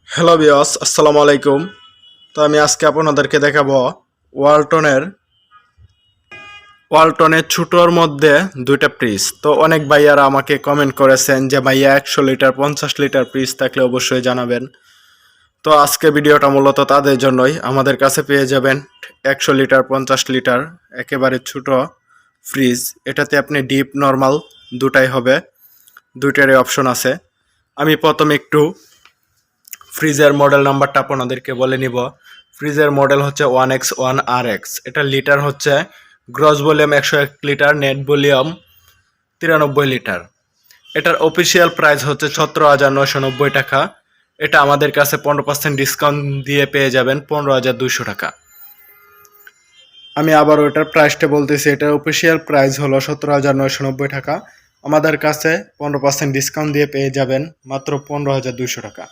Hello বিয়স, আসসালামু আলাইকুম। তো আমি আজকে আপনাদেরকে দেখাবো ওয়ালটনের ওয়ালটনের ছোটোর মধ্যে দুইটা ফ্রিজ। তো অনেক ভাইয়ারা আমাকে কমেন্ট করেছেন যে ভাইয়া 100 লিটার 50 লিটার ফ্রিজ থাকলে অবশ্যই জানাবেন। তো আজকে ভিডিওটা মূলত তাদের জন্যই। আমাদের কাছে পেয়ে যাবেন 100 লিটার 50 লিটার একেবারে ছোটো ফ্রিজ। এটাতে আপনি ডিপ নর্মাল দুটাই হবে, দুইটারই অপশন আছে। আমি প্রথমে একটু ফ্রিজের মডেল নাম্বারটা আপনাদেরকে বলে নিব। ফ্রিজের মডেল হচ্ছে 1X1RX। এটা লিটার হচ্ছে gross volume 101 litre, net volume 93 litre. এটার অফিসিয়াল প্রাইস হচ্ছে 17,990 টাকা। এটা আমাদের কাছে 15% ডিসকাউন্ট দিয়ে পেয়ে যাবেন 15,200 টাকা। আমি আবার ওটার প্রাইসটা বলতেছি, এটার অফিসিয়াল প্রাইস হলো 17,990 টাকা। আমাদের কাছে 15% ডিসকাউন্ট দিয়ে পেয়ে যাবেন মাত্র 15,200 টাকা।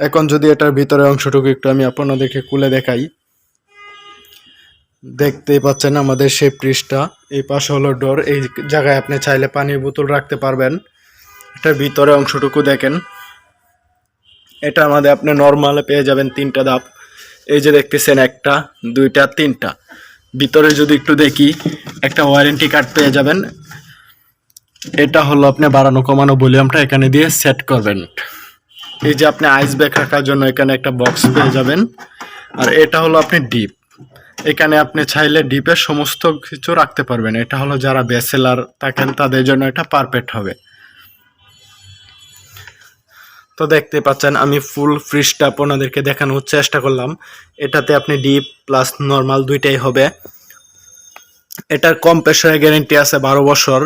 এখন যদি এটার ভিতরে অংশটুকু একটু আমি আপনাদেরকে খুলে দেখাই, দেখতেই পাচ্ছেন আমাদের সেই ফ্রিজটা। এই পাশে হলো ডোর, এই জায়গায় আপনি চাইলে পানির বোতল রাখতে পারবেন। এটার ভিতরে অংশটুকু দেখেন, এটা আমাদের আপনি নর্মালে পেয়ে যাবেন তিনটা ধাপ। এই যে দেখতেছেন, একটা দুইটা তিনটা। ভিতরে যদি একটু দেখি, একটা ওয়ারেন্টি কার্ড পেয়ে যাবেন। এটা হলো আপনি বাড়ানো কমানো ভলিউমটা এখানে দিয়ে সেট করবেন। এই যে আপনি আইস ব্যাগ রাখার জন্য এখানে একটা বক্স পেয়ে যাবেন। আর এটা হলো আপনি ডিপ, এখানে আপনি চাইলে ডিপের সমস্ত কিছু রাখতে পারবেন। এটা হলো যারা ব্যাচেলার থাকেন তাদের জন্য এটা পারফেক্ট হবে। তো দেখতে পাচ্ছেন আমি ফুল ফ্রিজটা আপনাদেরকে দেখানোর চেষ্টা করলাম। এটাতে আপনি ডিপ প্লাস নর্মাল দুইটাই হবে। এটার কম্প্রেসরের গ্যারেন্টি আছে 12 বছর,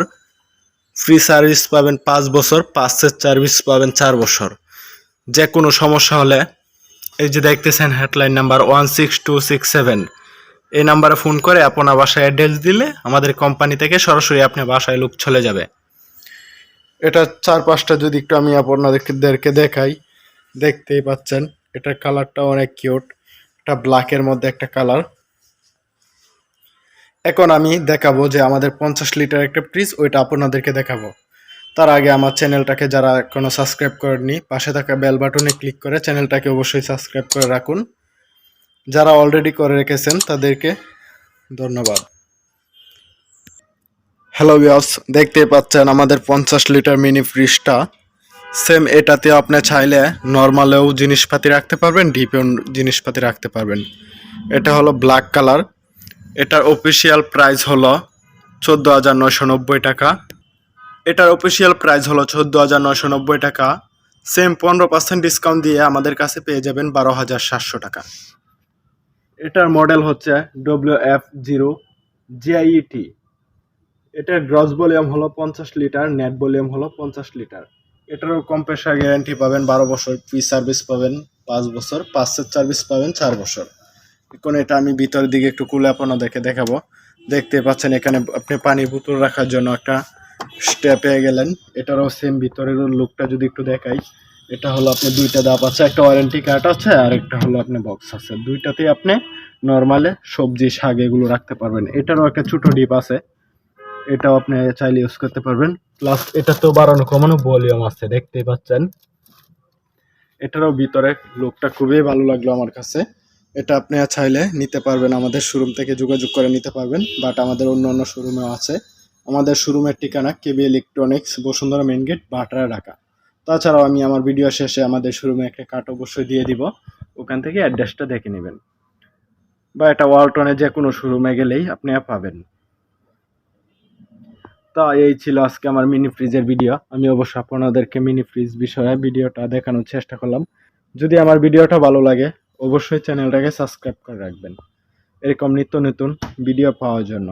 ফ্রি সার্ভিস পাবেন 5 বছর, পাঁচের সার্ভিস পাবেন 4 বছর। যে কোনো সমস্যা হলে এই যে দেখতেছেন হেডলাইন নাম্বার 16267, এই নাম্বারে ফোন করে আপনার বাসায় অ্যাড্রেস দিলে আমাদের কোম্পানি থেকে সরাসরি আপনার বাসায় লোক চলে যাবে। এটা চারপাশটা যদি একটু আমি আপনাদেরকে দেখাই, দেখতেই পাচ্ছেন এটার কালারটা অনেক কিউট। এটা ব্ল্যাকের মধ্যে একটা কালার। এখন আমি দেখাবো যে আমাদের 50 লিটার একটা ফ্রিজ, ওইটা আপনাদেরকে দেখাবো। তার আগে আমার চ্যানেলটাকে যারা এখনো সাবস্ক্রাইব করেননি, পাশে থাকা বেল বাটনে ক্লিক করে চ্যানেলটাকে অবশ্যই সাবস্ক্রাইব করে রাখুন। যারা অলরেডি করে রেখেছেন তাদেরকে ধন্যবাদ। হ্যালো ভিউয়ার্স, দেখতে পাচ্ছেন আমাদের 50 লিটার মিনি ফ্রিজটা। সেম এটাতে আপনি চাইলে নর্মালেও জিনিসপাতি রাখতে পারবেন, ডিপেও জিনিসপাতি রাখতে পারবেন। এটা হলো ব্ল্যাক কালার। এটার অফিসিয়াল প্রাইস হলো 14,990 টাকা। এটার অফিসিয়াল প্রাইস হলো 14,990 টাকা। সেম 15% ডিসকাউন্ট দিয়ে আমাদের কাছে পেয়ে যাবেন 12,700 টাকা। এটার মডেল হচ্ছে WFC-JET। এটার গ্রস ভলিউম হলো 50 লিটার, নেট ভলিউম হলো 50 লিটার। এটারও কম্প্রেসার গ্যারান্টি পাবেন 12 বছর, ফ্রি সার্ভিস পাবেন 5 বছর, পাঁচের সার্ভিস পাবেন 4 বছর। এখন এটা আমি ভিতরের দিকে একটু খুলে আপনাদেরকে দেখাবো। দেখতে পাচ্ছেন এখানে আপনি পানির বোতল রাখার জন্য একটা স্টেপ পেয়ে গেলেন। এটারও সেম ভিতরের লুকটা যদি একটু দেখাই, এটা হলো আপনি দুইটা ধাপ আছে, একটা ওয়ারেন্টি কার্ড আছে আর একটা হলো আপনি বক্স আছে। দুইটাতেই আপনি নর্মালে সবজি শাক এগুলো রাখতে পারবেন। এটারও একটা ছোটো ডিপ আছে, এটাও আপনি চাইলে ইউজ করতে পারবেন। প্লাস এটা তো বাড়ানো কমানো ভলিউম আছে, দেখতেই পাচ্ছেন। এটারও ভিতরে লুকটা খুবই ভালো লাগলো আমার কাছে। এটা আপনি চাইলে নিতে পারবেন, আমাদের শোরুম থেকে যোগাযোগ করে নিতে পারবেন, বাট আমাদের অন্য অন্য শোরুমেও আছে। আমাদের শোরুমের ঠিকানা KB Electronics, Bashundhara main gate, Bhatara, Dhaka. তাছাড়াও আমি আমার ভিডিও শেষে আমাদের শোরুমে একটা কার্ড অবশ্যই দিয়ে দিব, ওখান থেকে অ্যাড্রেসটা দেখে নেবেন, বা এটা ওয়ালটনে যে কোনো শোরুমে গেলেই আপনি পাবেন। তো এই ছিল আজকে আমার মিনি ফ্রিজের ভিডিও। আমি অবশ্যই আপনাদেরকে মিনি ফ্রিজ বিষয়ে ভিডিওটা দেখানোর চেষ্টা করলাম। যদি আমার ভিডিওটা ভালো লাগে অবশ্যই চ্যানেলটাকে সাবস্ক্রাইব করে রাখবেন এরকম নিত্য নতুন ভিডিও পাওয়ার জন্য।